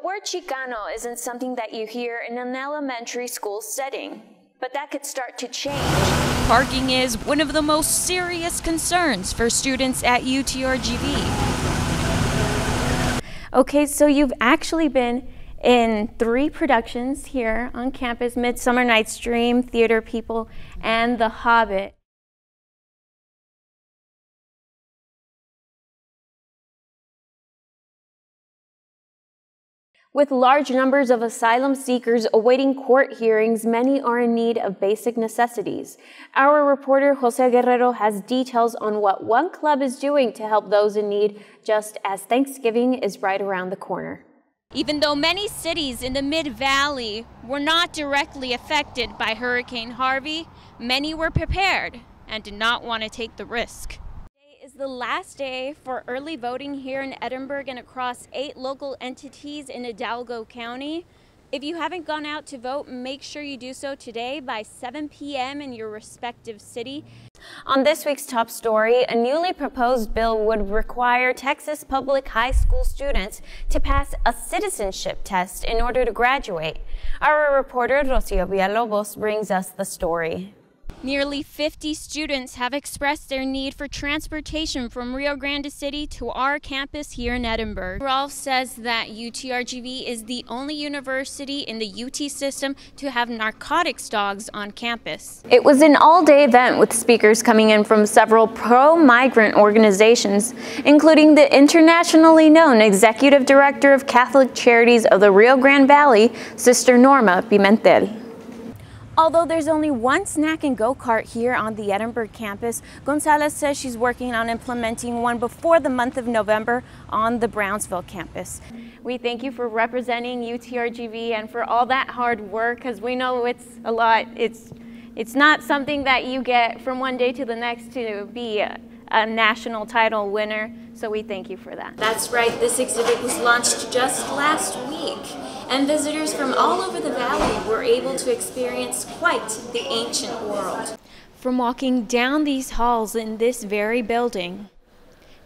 The word Chicano isn't something that you hear in an elementary school setting, but that could start to change. Parking is one of the most serious concerns for students at UTRGV. Okay, so you've actually been in 3 productions here on campus: Midsummer Night's Dream, Theater People, and The Hobbit. With large numbers of asylum seekers awaiting court hearings, many are in need of basic necessities. Our reporter Jose Guerrero has details on what one club is doing to help those in need, just as Thanksgiving is right around the corner. Even though many cities in the Mid-Valley were not directly affected by Hurricane Harvey, many were prepared and did not want to take the risk. Is the last day for early voting here in Edinburg and across 8 local entities in Hidalgo County. If you haven't gone out to vote, make sure you do so today by 7 p.m. in your respective city. On this week's top story, a newly proposed bill would require Texas public high school students to pass a citizenship test in order to graduate. Our reporter Rocio Villalobos brings us the story. Nearly 50 students have expressed their need for transportation from Rio Grande City to our campus here in Edinburgh. Rolf says that UTRGV is the only university in the UT system to have narcotics dogs on campus. It was an all-day event with speakers coming in from several pro-migrant organizations, including the internationally known Executive Director of Catholic Charities of the Rio Grande Valley, Sister Norma Pimentel. Although there's only one snack and go-kart here on the Edinburgh campus, Gonzalez says she's working on implementing one before the month of November on the Brownsville campus. We thank you for representing UTRGV and for all that hard work, because we know it's a lot. It's not something that you get from one day to the next to be a national title winner, so we thank you for that. That's right, this exhibit was launched just last week, and visitors from all over the valley were able to experience quite the ancient world. From walking down these halls in this very building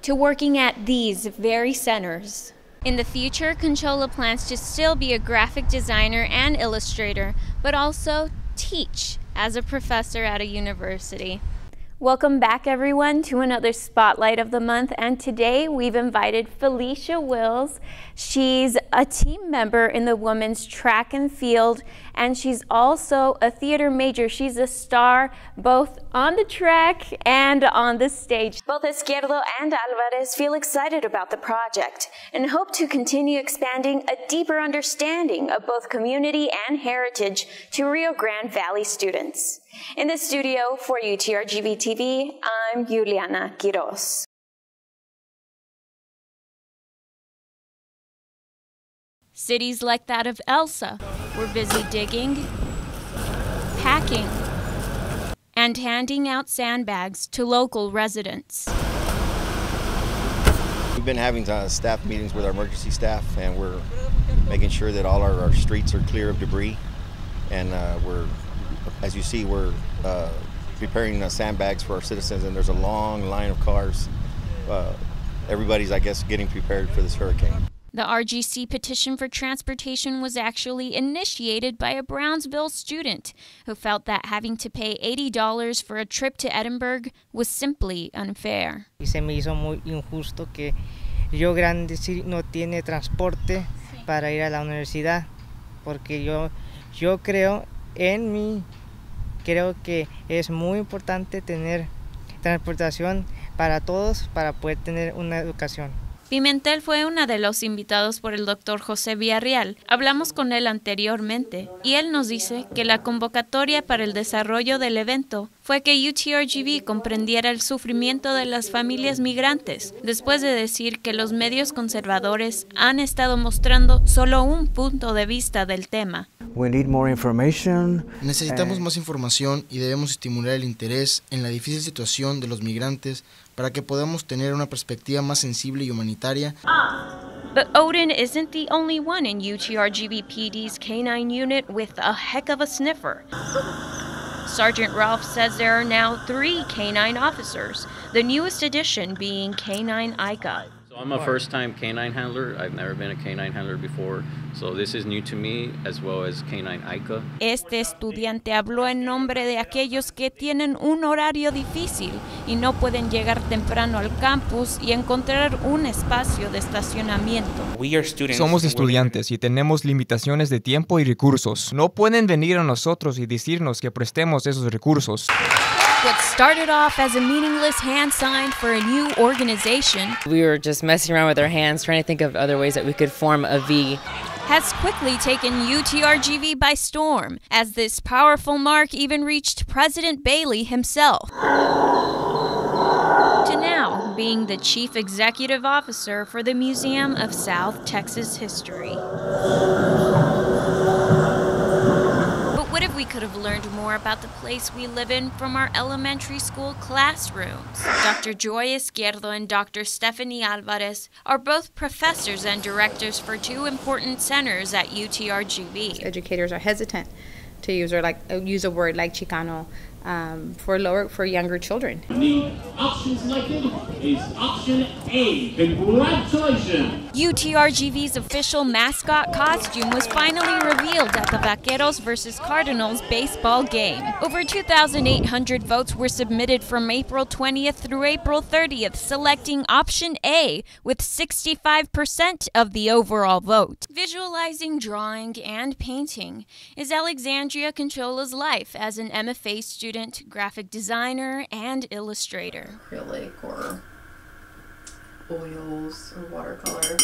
to working at these very centers. In the future, Conchola plans to still be a graphic designer and illustrator, but also teach as a professor at a university. Welcome back, everyone, to another Spotlight of the Month, and today we've invited Felicia Wills. She's a team member in the women's track and field, and she's also a theater major. She's a star both on the track and on the stage. Both Izquierdo and Alvarez feel excited about the project and hope to continue expanding a deeper understanding of both community and heritage to Rio Grande Valley students. In the studio for UTRGV TV, I'm Yuliana Quiroz. Cities like that of Elsa were busy digging, packing, and handing out sandbags to local residents. We've been having staff meetings with our emergency staff, and we're making sure that all our streets are clear of debris, and as you see, we're preparing sandbags for our citizens, and there's a long line of cars. Everybody's, I guess, getting prepared for this hurricane. The RGC petition for transportation was actually initiated by a Brownsville student who felt that having to pay $80 for a trip to Edinburgh was simply unfair. Y se me hizo muy injusto que Rio Grande no tiene transporte para ir a la universidad, porque yo creo que es muy importante tener transportación para todos para poder tener una educación. Pimentel fue uno de los invitados por el doctor José Villarreal. Hablamos con él anteriormente y él nos dice que la convocatoria para el desarrollo del evento fue que UTRGV comprendiera el sufrimiento de las familias migrantes, después de decir que los medios conservadores han estado mostrando solo un punto de vista del tema. Necesitamos más información y debemos estimular el interés en la difícil situación de los migrantes para que podamos tener una perspectiva más sensible y humanitaria. But Odin isn't the only one in UTRGV PD's K9 unit with a heck of a sniffer. Sergeant Ralph says there are now 3 K9 officers, the newest addition being K9 Ica. I'm a first-time canine handler. I've never been a canine handler before, so this is new to me, as well as canine ICA. Este estudiante habló en nombre de aquellos que tienen un horario difícil y no pueden llegar temprano al campus y encontrar un espacio de estacionamiento. Somos estudiantes y tenemos limitaciones de tiempo y recursos. No pueden venir a nosotros y decirnos que prestemos esos recursos. What started off as a meaningless hand sign for a new organization, we were just messing around with our hands, trying to think of other ways that we could form a V, has quickly taken UTRGV by storm, as this powerful mark even reached President Bailey himself. To now being the Chief Executive Officer for the Museum of South Texas History. What if we could have learned more about the place we live in from our elementary school classrooms? Dr. Joy Izquierdo and Dr. Stephanie Alvarez are both professors and directors for two important centers at UTRGV. Educators are hesitant to use a word like Chicano for younger children. The option selected is option A. Congratulations! UTRGV's official mascot costume was finally revealed at the Vaqueros vs. Cardinals baseball game. Over 2,800 votes were submitted from April 20th through April 30th, selecting option A with 65% of the overall vote. Visualizing, drawing, and painting is Alexandria Conchola's life as an MFA student, graphic designer, and illustrator. Acrylic or oils or watercolor.